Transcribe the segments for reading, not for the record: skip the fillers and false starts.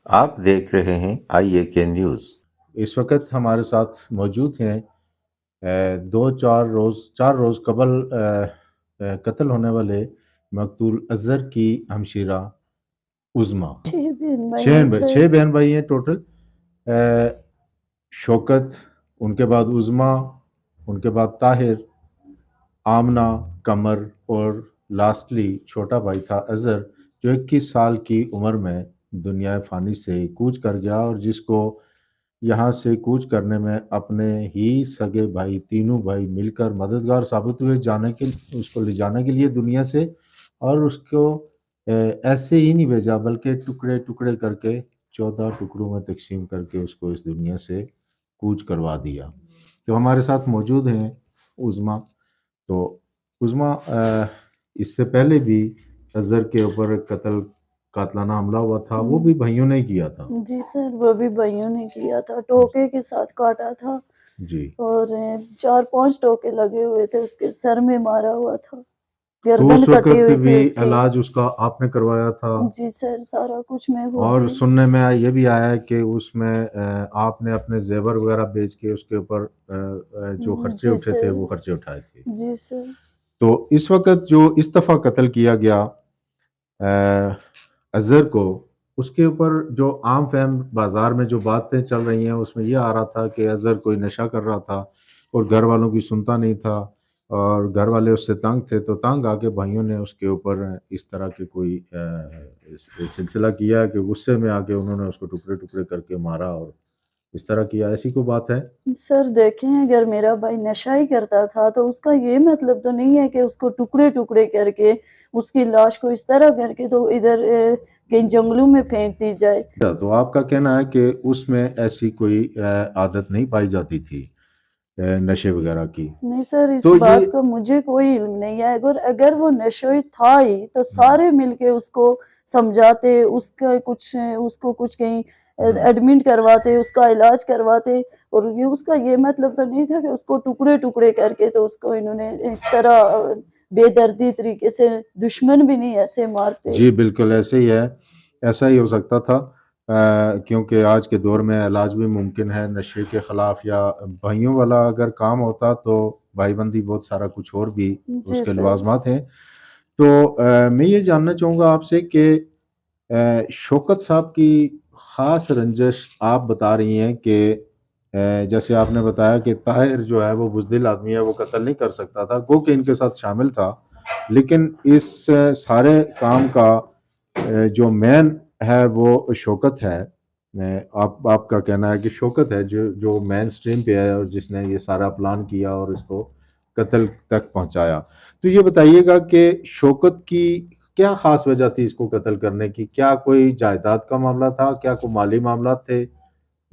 آپ دیکھ رہے ہیں آئی اے کے نیوز۔ اس وقت ہمارے ساتھ موجود ہیں چار روز قبل قتل ہونے والے مقتول اظہر کی ہمشیرہ عظمیٰ۔ 6 بہن بھائی ہیں ٹوٹل۔ شوکت، ان کے بعد عظمیٰ، ان کے بعد طاہر، آمنہ، قمر اور لاسٹلی چھوٹا بھائی تھا اظہر، جو 21 سال کی عمر میں دنیا فانی سے کوچ کر گیا، اور جس کو یہاں سے کوچ کرنے میں اپنے ہی سگے بھائی، تینوں بھائی مل کر مددگار ثابت ہوئے اس کو لے جانے کے لیے دنیا سے، اور اس کو ایسے ہی نہیں بھیجا بلکہ ٹکڑے ٹکڑے کر کے 14 ٹکڑوں میں تقسیم کر کے اس کو اس دنیا سے کوچ کروا دیا۔ تو ہمارے ساتھ موجود ہیں عظمیٰ۔ تو عظمیٰ، اس سے پہلے بھی اظہر کے اوپر قاتلانہ حملہ ہوا تھا، وہ بھی بھائیوں نے کیا تھا؟ جی سر، وہ بھی بھائیوں نے کیا تھا، ٹوکے کے ساتھ کاٹا تھا جی، اور 4-5 ٹوکے لگے ہوئے تھے، اس کے سر میں مارا ہوا تھا، تو گردن اس کٹی وقت ہوئی تھی بھی اس کی۔ علاج اس کا آپ نے کروایا تھا؟ جی سر، سارا کچھ میں ہو اور گئی۔ سننے میں یہ بھی آیا ہے کہ اس میں آپ نے اپنے زیور وغیرہ بیچ کے اس کے اوپر جو خرچے جی اٹھے تھے سر، وہ خرچے اٹھائے تھے۔ جی سر۔ تو اس وقت جو اس دفعہ قتل کیا گیا اظہر کو، اس کے اوپر جو عام فہم بازار میں جو باتیں چل رہی ہیں، اس میں یہ آ رہا تھا کہ اظہر کوئی نشہ کر رہا تھا اور گھر والوں کی سنتا نہیں تھا، اور گھر والے اس سے تنگ تھے، تو تنگ آ کے بھائیوں نے اس کے اوپر اس طرح کے کوئی سلسلہ کیا کہ غصے میں آ کے انہوں نے اس کو ٹکڑے ٹکڑے کر کے مارا اور اس طرح کیا۔ ایسی کوئی بات ہے؟ سر دیکھیں، اگر میرا بھائی نشہ ہی کرتا تھا تو اس کا یہ مطلب تو نہیں ہے کہ اس کو ٹکڑے ٹکڑے کر کے اس کی لاش کو اس طرح کر کے تو ادھر کہیں جنگلوں میں پھینک دی جائے۔ تو آپ کا کہنا ہے کہ اس میں ایسی کوئی عادت نہیں پائی جاتی تھی نشے وغیرہ کی؟ نہیں سر، اس تو یہ بات کا مجھے کوئی علم نہیں ہے، اگر وہ نشوئی تھا ہی تو سارے مل کے اس کو سمجھاتے، اس کو کچھ کہیں ایڈمٹ کرواتے، اس کا علاج کرواتے، اور اس کا یہ مطلب تو نہیں تھا کہ اس کو ٹکڑے ٹکڑے کر کے تو اس کو انہوں نے اس طرح بے دردی طریقے سے، دشمن بھی نہیں ایسے مارتے۔ جی بالکل ایسے ہی ہے، ایسا ہی ہو سکتا تھا، کیونکہ آج کے دور میں علاج بھی ممکن ہے نشے کے خلاف، یا بھائیوں والا اگر کام ہوتا تو بھائی بندی بہت سارا کچھ اور بھی اس جی کے سر۔ لوازمات ہیں۔ تو میں یہ جاننا چاہوں گا آپ سے کہ شوکت صاحب کی خاص رنجش آپ بتا رہی ہیں کہ جیسے آپ نے بتایا کہ طاہر جو ہے وہ بزدل آدمی ہے، وہ قتل نہیں کر سکتا تھا، گو کہ ان کے ساتھ شامل تھا، لیکن اس سارے کام کا جو مین ہے وہ شوکت ہے۔ آپ کا کہنا ہے کہ شوکت ہے جو مین سٹریم پہ ہے، اور جس نے یہ سارا پلان کیا اور اس کو قتل تک پہنچایا۔ تو یہ بتائیے گا کہ شوکت کی کیا خاص وجہ تھی اس کو قتل کرنے کی؟ کیا کوئی جائیداد کا معاملہ تھا؟ کیا کوئی مالی معاملات تھے؟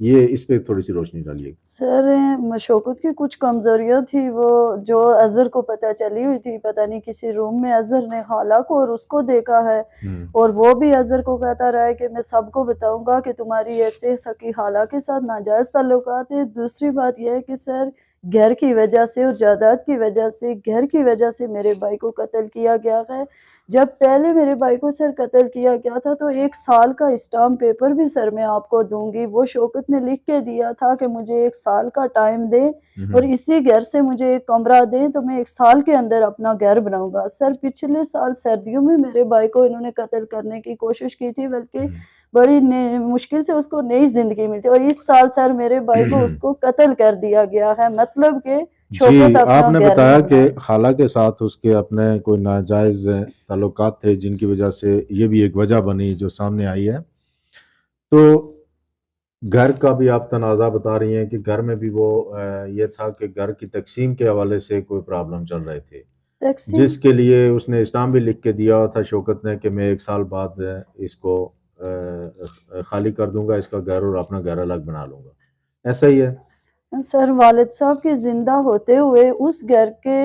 یہ اس پہ تھوڑی سی روشنی ڈالیے گا۔ سر، شوکت کی کچھ کمزوریاں تھی، وہ جو اظہر کو پتہ چلی ہوئی تھی، پتہ نہیں کسی روم میں اظہر نے خالہ کو اور اس کو دیکھا ہے، اور وہ بھی اظہر کو کہتا رہا ہے کہ میں سب کو بتاؤں گا کہ تمہاری ایسے سکی خالہ کے ساتھ ناجائز تعلقات ہیں۔ دوسری بات یہ ہے کہ سر، گھر کی وجہ سے اور جائیداد کی وجہ سے، گھر کی وجہ سے میرے بھائی کو قتل کیا گیا ہے۔ جب پہلے میرے بھائی کو سر قتل کیا گیا تھا تو 1 سال کا اسٹامپ پیپر بھی سر میں آپ کو دوں گی، وہ شوکت نے لکھ کے دیا تھا کہ مجھے 1 سال کا ٹائم دیں اور اسی گھر سے مجھے ایک کمرہ دیں تو میں 1 سال کے اندر اپنا گھر بناؤں گا۔ سر، پچھلے سال سردیوں میں میرے بھائی کو انہوں نے قتل کرنے کی کوشش کی تھی، بلکہ بڑی مشکل سے اس کو نئی زندگی ملی تھی، اور اس سال سر میرے بھائی کو اس کو قتل کر دیا گیا ہے، مطلب کہ شوکت جی، آپ اپنا نے گھر بتایا نہیں کہ بنائے۔ خالہ کے ساتھ اس کے اپنے کوئی ناجائز تعلقات تھے، جن کی وجہ سے یہ بھی ایک وجہ بنی جو سامنے آئی ہے۔ تو گھر کا بھی آپ تنازع بتا رہی ہیں کہ گھر میں بھی وہ یہ تھا کہ گھر کی تقسیم کے حوالے سے کوئی پرابلم چل رہے تھے، تقسیم جس کے لیے اس نے اسٹامپ بھی لکھ کے دیا ہوا تھا شوکت نے کہ میں 1 سال بعد اس کو خالی کر دوں گا، اس کا گھر، اور اپنا گھر الگ بنا لوں گا۔ ایسا ہی ہے؟ سر، والد صاحب کے زندہ ہوتے ہوئے اس گھر کے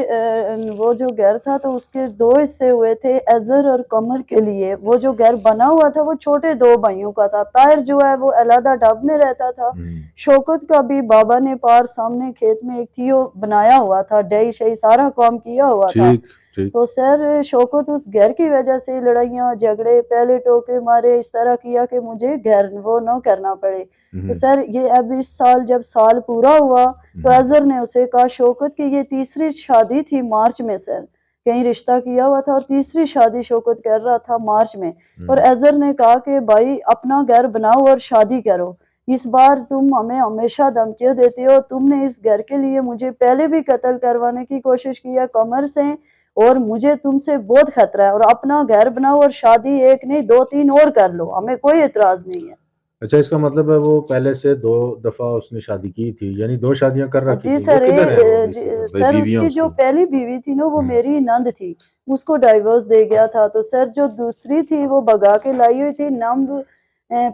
وہ جو گھر تھا تو اس کے 2 حصے ہوئے تھے اظہر اور قمر کے لیے۔ وہ جو گھر بنا ہوا تھا وہ چھوٹے 2 بھائیوں کا تھا۔ طاہر جو ہے وہ علیحدہ ڈب میں رہتا تھا، شوکت کا بھی بابا نے پار سامنے کھیت میں ایک تھی وہ بنایا ہوا تھا، ڈئی شئی سارا کام کیا ہوا تھا۔ ٹھیک ٹھیک تو سر شوکت اس گھر کی وجہ سے لڑائیاں جھگڑے پہلے ٹوکے مارے اس طرح کیا کہ مجھے گھر وہ نہ کرنا پڑے. تو سر یہ اب اس سال جب سال پورا ہوا تو اظہر نے اسے کہا شوکت کی یہ تیسری شادی تھی مارچ میں سر, کہیں رشتہ کیا ہوا تھا اور تیسری شادی شوکت کر رہا تھا مارچ میں, اور اظہر نے کہا کہ بھائی اپنا گھر بناؤ اور شادی کرو, اس بار تم ہمیں ہمیشہ دھمکیاں دیتے ہو, تم نے اس گھر کے لیے مجھے پہلے بھی قتل کروانے کی کوشش کی ہے کمر سے, اور مجھے تم سے بہت خطرہ ہے, اور اپنا گھر بناؤ اور شادی ایک نہیں 2-3 اور کر لو, ہمیں کوئی اعتراض نہیں ہے. اچھا اس کا مطلب ہے وہ پہلے سے 2 دفعہ اس نے شادی کی تھی, یعنی 2 شادیاں کر رکھی جی تھی. وہ سر, کدھر ہیں وہ سر اس بیویاں کی اس جو کی؟ پہلی بیوی تھی نا وہ میری نند تھی, اس کو ڈائیورس دے گیا تھا. تو سر جو دوسری تھی وہ بگا کے لائی ہوئی تھی, نمب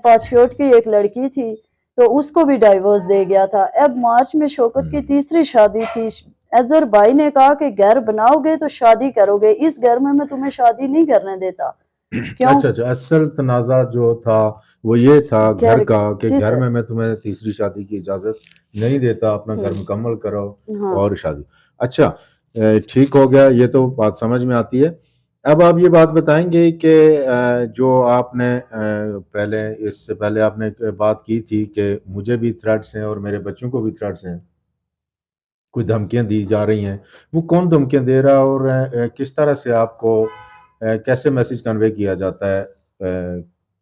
پاسپورٹ کی ایک لڑکی تھی, تو اس کو بھی ڈائیورس دے گیا تھا. اب مارچ میں شوکت کی تیسری شادی تھی. اظہر بھائی نے کہا کہ گھر بناؤ گے تو شادی کرو گے, اس گھر میں تمہیں شادی نہیں کرنے دیتا. کیوں؟ اچھا اصل تنازع جو تھا وہ یہ تھا گھر کا کہ جی گھر سر. میں تمہیں تیسری شادی کی اجازت نہیں دیتا, اپنا گھر مکمل کرو ہاں اور شادی. اچھا ٹھیک ہو گیا, یہ تو بات سمجھ میں آتی ہے. اب آپ یہ بات بتائیں گے کہ جو آپ نے پہلے اس سے پہلے آپ نے بات کی تھی کہ مجھے بھی تھریٹس ہیں اور میرے بچوں کو بھی تھریٹس ہیں, کوئی دھمکیاں دی جا رہی ہیں, وہ کون دھمکیاں دے رہا اور کس طرح سے آپ کو کیسے میسج کنوے کیا جاتا ہے,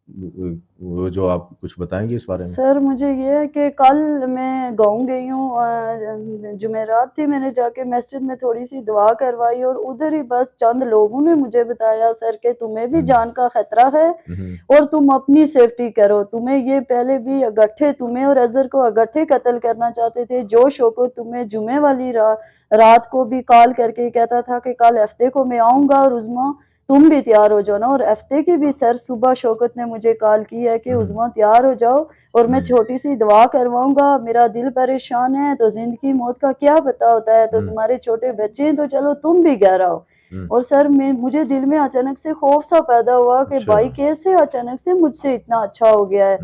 وہ جو آپ کچھ بتائیں گے اس بارے میں؟ سر مجھے یہ ہے کہ کل میں گاؤں گئی ہوں, جمعرات تھی, میں نے جا کے مسجد میں تھوڑی سی دعا کروائی, اور ادھر ہی بس چند لوگوں نے مجھے بتایا سر کہ تمہیں بھی جان کا خطرہ ہے اور تم اپنی سیفٹی کرو. تمہیں یہ پہلے بھی اگٹھے تمہیں اور اظہر کو اگٹھے قتل کرنا چاہتے تھے. جو شوکت تمہیں جمعے والی رات کو بھی کال کر کے کہتا تھا کہ کل ہفتے کو میں آؤں گا, اور عظمیٰ تم بھی تیار ہو جاؤ نا, اور ہفتے کی بھی سر صبح شوکت نے مجھے کال کی ہے کہ عظمیٰ تیار ہو جاؤ اور میں چھوٹی سی دعا کرواؤں گا, میرا دل پریشان ہے, تو زندگی موت کا کیا پتا ہوتا ہے, تو تمہارے چھوٹے بچے ہیں تو چلو تم بھی گھر آؤ. اور سر مجھے دل میں اچانک سے خوف سا پیدا ہوا کہ بھائی کیسے اچانک سے مجھ سے اتنا اچھا ہو گیا ہے.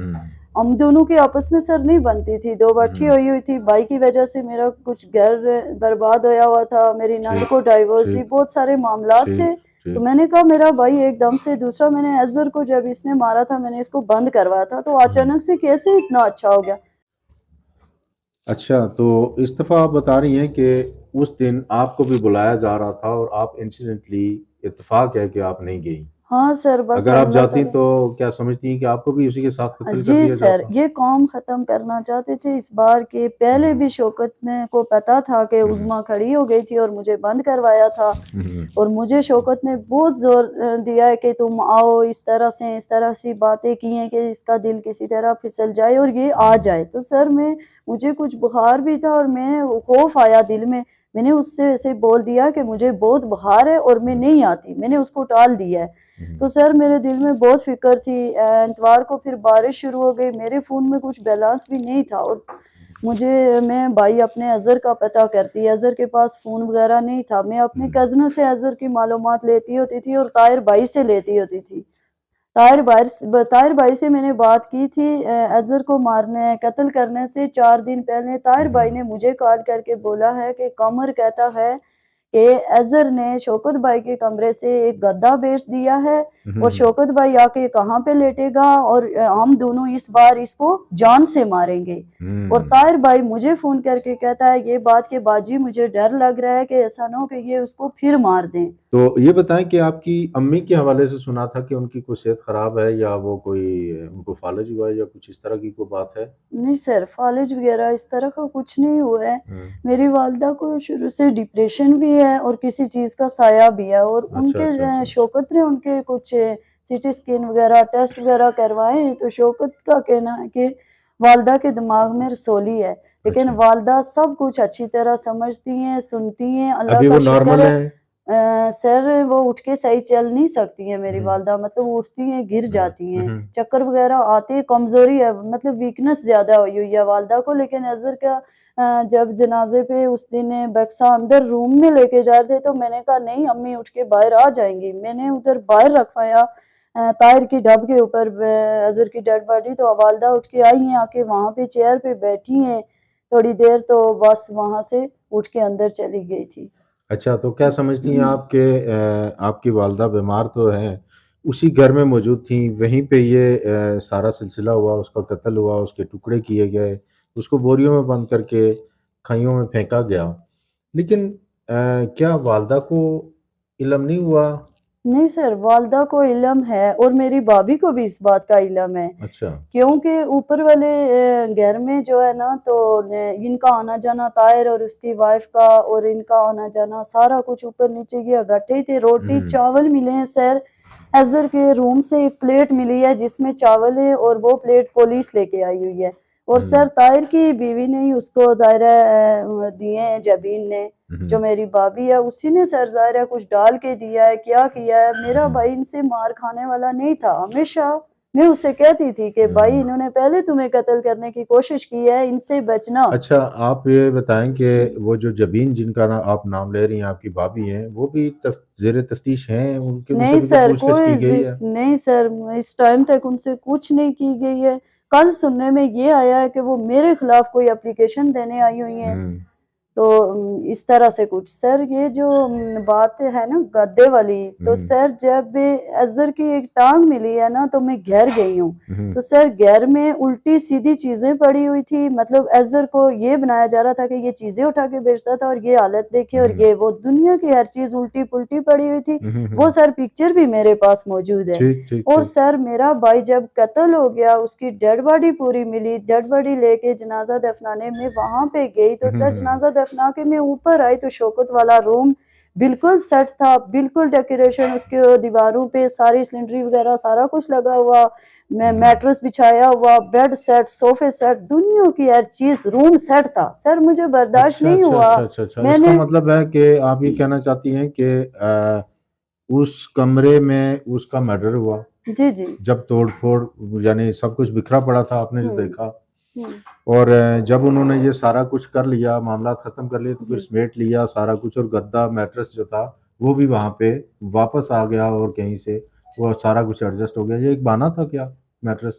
ہم دونوں کی آپس میں سر نہیں بنتی تھی, 2 بٹھی ہوئی تھی, بھائی کی وجہ سے میرا کچھ گھر برباد ہویا ہوا تھا, میری نند کو ڈائیورس دی, بہت سارے معاملات تھے. تو میں نے کہا میرا بھائی ایک دم سے, دوسرا میں نے اظہر کو جب اس نے مارا تھا میں نے اس کو بند کروایا تھا, تو اچانک سے کیسے اتنا اچھا ہو گیا. اچھا تو اس دفعہ آپ بتا رہی ہیں کہ اس دن آپ کو بھی بلایا جا رہا تھا اور آپ انسیڈنٹلی اتفاق ہے کہ آپ نہیں گئی. ہاں سر بس اگر آپ اللہ جاتی تعالی. تو کیا سمجھتی ہیں کہ آپ کو بھی اسی کے ساتھ قتل کر جی دیا سر, جاتا؟ یہ کام ختم کرنا چاہتے تھے اس بار کے. پہلے بھی شوکت کو پتا تھا کہ عظمیٰ کھڑی ہو گئی تھی اور مجھے بند کروایا تھا, اور مجھے شوکت نے بہت زور دیا ہے کہ تم آؤ, اس طرح سے باتیں کی ہیں کہ اس کا دل کسی طرح پھسل جائے اور یہ آ جائے. تو سر مجھے کچھ بخار بھی تھا اور میں خوف آیا دل میں نے اس سے ایسے بول دیا کہ مجھے بہت بخار ہے اور میں نہیں آتی, میں نے اس کو ٹال دیا ہے. تو سر میرے دل میں بہت فکر تھی. اتوار کو پھر بارش شروع ہو گئی, میرے فون میں کچھ بیلنس بھی نہیں تھا, اور میں بھائی اپنے اظہر کا پتہ کرتی, اظہر کے پاس فون وغیرہ نہیں تھا, میں اپنے کزنوں سے اظہر کی معلومات لیتی ہوتی تھی اور طاہر بھائی سے لیتی ہوتی تھی. طاہر بھائی سے میں نے بات کی تھی اظہر کو قتل کرنے سے 4 دن پہلے. طاہر بھائی نے مجھے کال کر کے بولا ہے کہ قمر کہتا ہے کہ اظہر نے شوکت بھائی کے کمرے سے ایک گدا بیچ دیا ہے, اور شوکت بھائی آ کے کہاں پہ لیٹے گا, اور ہم دونوں اس بار اس کو جان سے ماریں گے. اور طاہر بھائی مجھے فون کر کے کہتا ہے یہ بات کہ باجی مجھے ڈر لگ رہا ہے کہ ایسا نہ ہو کہ یہ اس کو پھر مار دیں. تو یہ بتائیں کہ آپ کی امی کے حوالے سے سنا تھا کہ ان کی کوئی صحت خراب ہے, یا وہ ان کو فالج ہوا ہے, یا کچھ اس طرح کی کوئی بات ہے؟ نہیں سر, فالج وغیرہ اس طرح کا کچھ نہیں ہوا ہے. میری والدہ کو شروع سے ڈپریشن بھی ہے اور کسی چیز کا سایہ بھی ہے, اور ان کے شوکت نے ان کے کچھ سی ٹی اسکین وغیرہ ٹیسٹ وغیرہ کروائے ہیں, تو شوکت کا کہنا ہے کہ والدہ کے دماغ میں رسولی ہے, لیکن والدہ سب کچھ اچھی طرح سمجھتی ہیں, سنتی ہیں. اللہ کا شکر ہے سر وہ اٹھ کے صحیح چل نہیں سکتی ہیں میری والدہ, مطلب وہ اٹھتی ہیں گر جاتی ہیں, چکر وغیرہ آتے ہیں, کمزوری ہے, مطلب ویکنس زیادہ ہوئی ہے والدہ کو. لیکن اظہر کا جب جنازے پہ اس دن بکسا اندر روم میں لے کے جا رہے تھے تو میں نے کہا نہیں امی اٹھ کے باہر آ جائیں گی, میں نے ادھر باہر رکھوایا طاہر کی ڈب کے اوپر اظہر کی ڈیڈ باڈی, تو والدہ اٹھ کے آئی ہیں, آ کے وہاں پہ چیئر پہ بیٹھی ہیں تھوڑی دیر, تو بس وہاں سے اٹھ کے اندر چلی گئی تھی. اچھا تو کیا سمجھتی ہیں آپ کہ آپ کی والدہ بیمار تو ہیں، اسی گھر میں موجود تھیں، وہیں پہ یہ سارا سلسلہ ہوا، اس کا قتل ہوا، اس کے ٹکڑے کیے گئے، اس کو بوریوں میں بند کر کے کھائیوں میں پھینکا گیا، لیکن کیا والدہ کو علم نہیں ہوا؟ نہیں سر، والدہ کو علم ہے اور میری بھابھی کو بھی اس بات کا علم ہے، اچھا کیونکہ اوپر والے گھر میں جو ہے نا تو ان کا آنا جانا طاہر اور اس کی وائف کا اور ان کا آنا جانا سارا کچھ اوپر نیچے کیا اکٹھے تھے، روٹی ہوں چاول ملے ہیں سر، اظہر کے روم سے ایک پلیٹ ملی ہے جس میں چاول ہے اور وہ پلیٹ پولیس لے کے آئی ہوئی ہے، اور ہوں سر طاہر کی بیوی نے ہی اس کو ظاہر دیے ہیں، جبین نے جو ہوں میری بھابھی ہے اسی نے سر ظاہر ہے کچھ ڈال کے دیا ہے، کیا کیا ہے، میرا ہوں بھائی ان سے مار کھانے والا نہیں تھا، ہمیشہ میں اسے کہتی تھی کہ بھائی ہوں انہوں نے پہلے تمہیں قتل کرنے کی کوشش کی ہے، ان سے بچنا۔ اچھا آپ یہ بتائیں کہ وہ جو جبین جن کا آپ نام لے رہی ہیں، آپ کی بھابھی ہیں، وہ بھی زیر تفتیش ہیں، ان سے نہیں بھی کوئی سر، پوچھ گچھ کی گئی ہے؟ نہیں سر، اس ٹائم تک ان سے کچھ نہیں کی گئی ہے، کل سننے میں یہ آیا ہے کہ وہ میرے خلاف کوئی اپلیکیشن دینے آئی ہوئی ہیں، ہوں تو اس طرح سے کچھ سر یہ جو بات ہے نا گدے والی، تو ہوں سر جب اظہر کی ایک ٹانگ ملی ہے نا تو میں گھر گئی ہوں، ہوں تو سر گھر میں الٹی سیدھی چیزیں پڑی ہوئی تھی، مطلب اظہر کو یہ بنایا جا رہا تھا کہ یہ چیزیں اٹھا کے بیچتا تھا اور یہ حالت دیکھے اور یہ وہ دنیا کی ہر چیز الٹی پلٹی پڑی ہوئی تھی، وہ سر پکچر بھی میرے پاس موجود ہے، ٹھیک ٹھیک اور ٹھیک سر میرا بھائی جب قتل ہو گیا اس کی ڈیڈ باڈی پوری ملی، ڈیڈ باڈی لے کے جنازہ دفنانے میں وہاں پہ گئی تو سر جنازہ دفنا کے میں اوپر آئی تو شوکت والا روم بالکل سیٹ تھا، بالکل ڈیکوریشن اس کے دیواروں پہ ساری سلنڈری وغیرہ سارا کچھ لگا ہوا، میٹرس بچھایا ہوا، بیڈ سیٹ، صوفے سیٹ، دنیا کی ہر چیز، روم سیٹ تھا سر، مجھے برداشت اچھا نہیں اچھا ہوا، اچھا اچھا اچھا میں اس کا نے مطلب ہے کہ آپ یہ کہنا چاہتی ہیں کہ اس کمرے میں اس کا مرڈر ہوا جی جی جب توڑ پھوڑ، یعنی سب کچھ بکھرا پڑا تھا آپ نے جو ہوں دیکھا، ہوں اور جب انہوں نے یہ سارا کچھ کر لیا، معاملات ختم کر لیے، تو پھر ہوں سمیٹ لیا سارا کچھ، اور گدا میٹرس جو تھا وہ بھی وہاں پہ واپس آ گیا، اور کہیں سے وہ سارا کچھ ایڈجسٹ ہو گیا، یہ ایک بہانہ تھا کیا میٹرس؟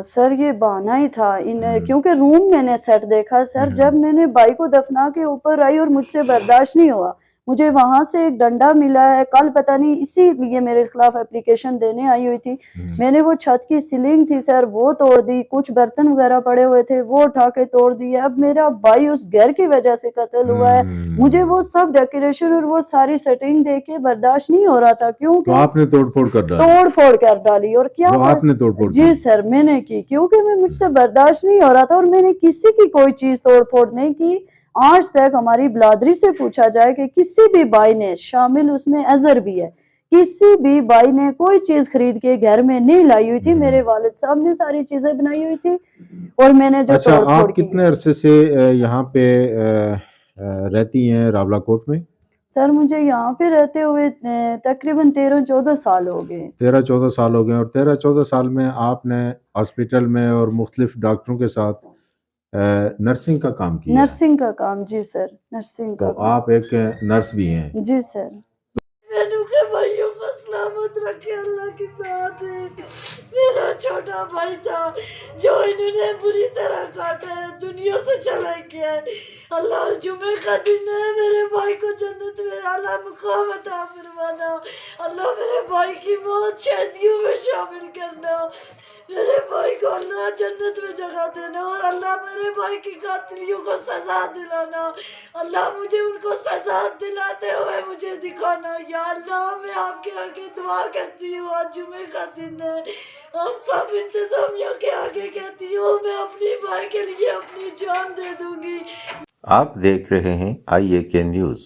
سر یہ بہانہ ہی تھا ہوں کیونکہ روم میں نے سیٹ دیکھا سر، ہوں جب میں نے بھائی کو دفنا کے اوپر آئی اور مجھ سے برداشت نہیں ہوا، مجھے وہاں سے ایک ڈنڈا ملا ہے، کل پتہ نہیں اسی لیے میرے خلاف اپلیکیشن دینے آئی ہوئی تھی، ہوں میں نے وہ چھت کی سیلنگ تھی سر وہ توڑ دی، کچھ برتن وغیرہ پڑے ہوئے تھے وہ اٹھا کے توڑ دیے، اب میرا بھائی اس گھر کی وجہ سے قتل ہوا ہے، مجھے وہ سب ڈیکوریشن اور وہ ساری سیٹنگ دیکھ کے برداشت نہیں ہو رہا تھا، تو کیونکہ آپ نے توڑ پھوڑ کر ڈالی؟ توڑ پھوڑ کر ڈالی، اور کیا وہ آپ نے توڑ پھوڑ جی کی؟ سر میں نے کی، کیونکہ مجھ سے برداشت نہیں ہو رہا تھا، اور میں نے کسی کی کوئی چیز توڑ پھوڑ نہیں کی، آج تک ہماری بلادری سے پوچھا جائے کہ کسی بھی بھائی نے، شامل اس میں اظہر بھی ہے، کسی بھی بھائی نے کوئی چیز خرید کے گھر میں نہیں لائی ہوئی تھی، میرے والد صاحب نے ساری چیزیں بنائی ہوئی تھی، اور میں نے جو اچھا توڑ پھوڑ آپ کی کتنے عرصے سے یہاں پہ رہتی ہیں راولا کوٹ میں؟ سر مجھے یہاں پہ رہتے ہوئے تقریباً 13-14 سال ہو گئے۔ 13-14 سال ہو گئے، اور 13-14 سال میں آپ نے ہاسپٹل میں اور مختلف ڈاکٹروں کے ساتھ نرسنگ کا کام کیا ہے، نرسنگ کا کام، جی سر نرسنگ تو کا کام، آپ ایک نرس بھی ہیں۔ جی سر۔ بہنوں کے بھائیوں کو سلامت رکھے اللہ کے ساتھ ہے، میرا چھوٹا بھائی تھا جو انہوں نے بری طرح کاٹا ہے، دنیا سے چلا گیا ہے، اللہ جمعے کا دن ہے، میرے بھائی کو جنت میں اعلیٰ مقام عطا فرمانا، اللہ میرے بھائی کی موت شہیدیوں میں شامل کرنا، میرے بھائی کو اللہ جنت میں جگہ دینا، اور اللہ میرے بھائی کی قاتلیوں کو سزا دلانا، اللہ مجھے ان کو سزا دلاتے ہوئے مجھے دکھانا، یا اللہ میں آپ کے آگے دعا کرتی ہوں، آج جمعے کا دن ہے، آپ سب انتظامیہ کے آگے کہتی ہوں میں اپنی بھائی کے لیے اپنی جان دے دوں گی۔ آپ دیکھ رہے ہیں IAK نیوز۔